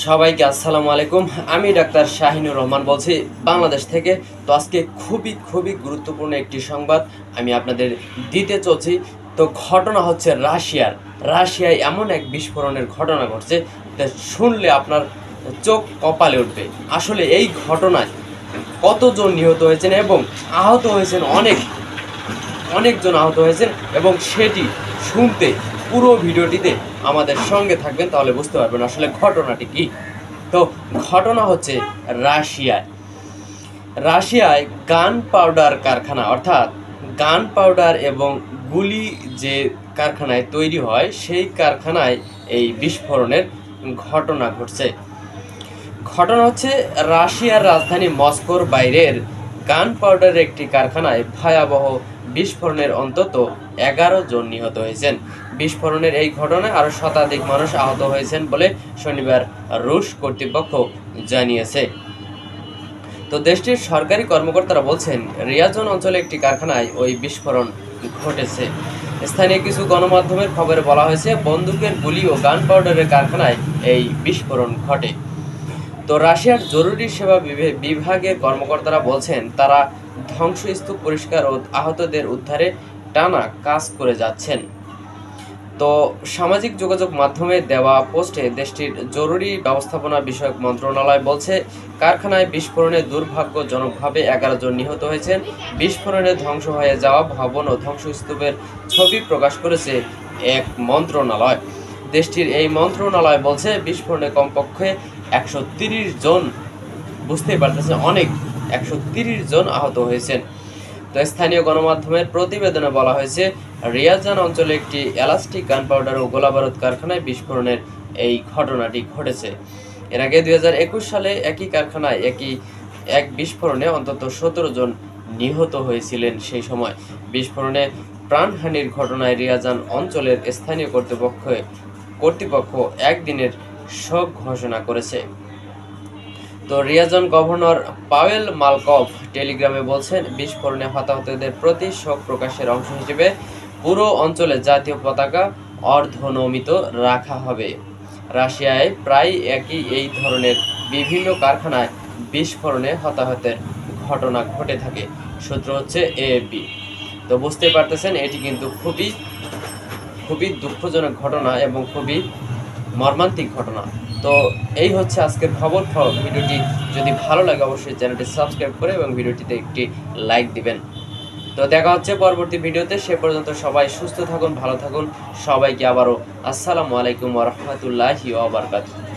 সবাইকে আসসালামু আলাইকুম। আমি ডাক্তার শাহিনুর রহমান বলছি বাংলাদেশ থেকে। তো আজকে খুবই গুরুত্বপূর্ণ একটি সংবাদ আমি আপনাদের দিতে চলছি। তো ঘটনা হচ্ছে রাশিয়ায় এমন এক বিস্ফোরণের ঘটনা ঘটছে যা শুনলে আপনার চোখ কপালে উঠবে। আসলে এই ঘটনায় কতজন নিহত হয়েছেন এবং আহত হয়েছেন অনেকজন আহত হয়েছেন, এবং সেটি শুনতে পুরো ভিডিওটিতে আমাদের সঙ্গে থাকবেন, তাহলে বুঝতে পারবেন আসলে ঘটনাটি কি। তো ঘটনা হচ্ছে রাশিয়ায় গান পাউডার কারখানা, অর্থাৎ গান পাউডার এবং গুলি যে কারখানায় তৈরি হয় সেই কারখানায় এই বিস্ফোরণের ঘটনা ঘটছে। ঘটনা হচ্ছে রাশিয়ার রাজধানী মস্কোর বাইরের গান পাউডারের একটি কারখানায় ভয়াবহ বিস্ফোরণের অন্তত 11 জন নিহত হয়েছেন। বিস্ফোরণের এই ঘটনায় আরও শতাধিক মানুষ আহত হয়েছেন বলে শনিবার রুশ কর্তৃপক্ষ জানিয়েছে। তো দেশটির সরকারি কর্মকর্তারা বলছেন, রিয়াজন অঞ্চলে একটি কারখানায় ওই বিস্ফোরণ ঘটেছে। স্থানীয় কিছু গণমাধ্যমের খবরে বলা হয়েছে, বন্দুকের গুলি ও গান পাউডারের কারখানায় এই বিস্ফোরণ ঘটে। তো রাশিয়ার জরুরি সেবা বিভাগের কর্মকর্তারা বলছেন, তারা ধ্বংসস্তূপ পরিষ্কার ও আহতদের উদ্ধারে টানা কাজ করে যাচ্ছেন। তো সামাজিক যোগাযোগ মাধ্যমে দেওয়া পোস্টে দেশটির জরুরি ব্যবস্থাপনা বিষয়ক মন্ত্রণালয় বলছে, কারখানায় বিস্ফোরণে দুর্ভাগ্যজনকভাবে 11 জন নিহত হয়েছেন। বিস্ফোরণে ধ্বংস হয়ে যাওয়া ভবন ও ধ্বংসস্তূপের ছবি প্রকাশ করেছে এক মন্ত্রণালয়। দেশটির এই মন্ত্রণালয় বলছে, বিস্ফোরণে কমপক্ষে 130 জন, বুঝতেই পারতেছেন অনেক, 130 জন আহত হয়েছেন। তো স্থানীয় গণমাধ্যমের প্রতিবেদনে বলা হয়েছে, রিয়াজান অঞ্চলে একটি এলাস্টিক গান পাউডার ও গোলাবারুদ কারখানায় বিস্ফোরণের এই ঘটনাটি ঘটেছে। এর আগে 2021 সালে একই কারখানায় এক বিস্ফোরণে অন্তত 17 জন নিহত হয়েছিলেন। সেই সময় বিস্ফোরণে প্রাণহানির ঘটনায় রিয়াজান অঞ্চলের স্থানীয় কর্তৃপক্ষ একদিনের শোক ঘোষণা করেছে। তো রিয়াজন গভর্নর পাওয়েল মালকভ টেলিগ্রামে বলছেন, বিস্ফোরণে হতাহতদের প্রতি শোক প্রকাশের অংশ হিসেবে পুরো অঞ্চলে জাতীয় পতাকা অর্ধনমিত রাখা হবে। রাশিয়ায় প্রায় এই ধরনের বিভিন্ন কারখানায় বিস্ফোরণে হতাহতের ঘটনা ঘটে থাকে। সূত্র হচ্ছে এএফপি। তো বুঝতে পারতেছেন এটি কিন্তু খুবই দুঃখজনক ঘটনা এবং খুবই মর্মান্তিক ঘটনা। তো এই হচ্ছে আজকের খবর। ভিডিওটি যদি ভালো লাগে অবশ্যই চ্যানেলটি সাবস্ক্রাইব করে এবং ভিডিওটিতে একটি লাইক দিবেন। তো দেখা হচ্ছে পরবর্তী ভিডিওতে। সে পর্যন্ত সবাই সুস্থ থাকুন, ভালো থাকুন। সবাইকে আবারও আসসালামু আলাইকুম ওয়া রাহমাতুল্লাহি ওয়া বারাকাতুহু।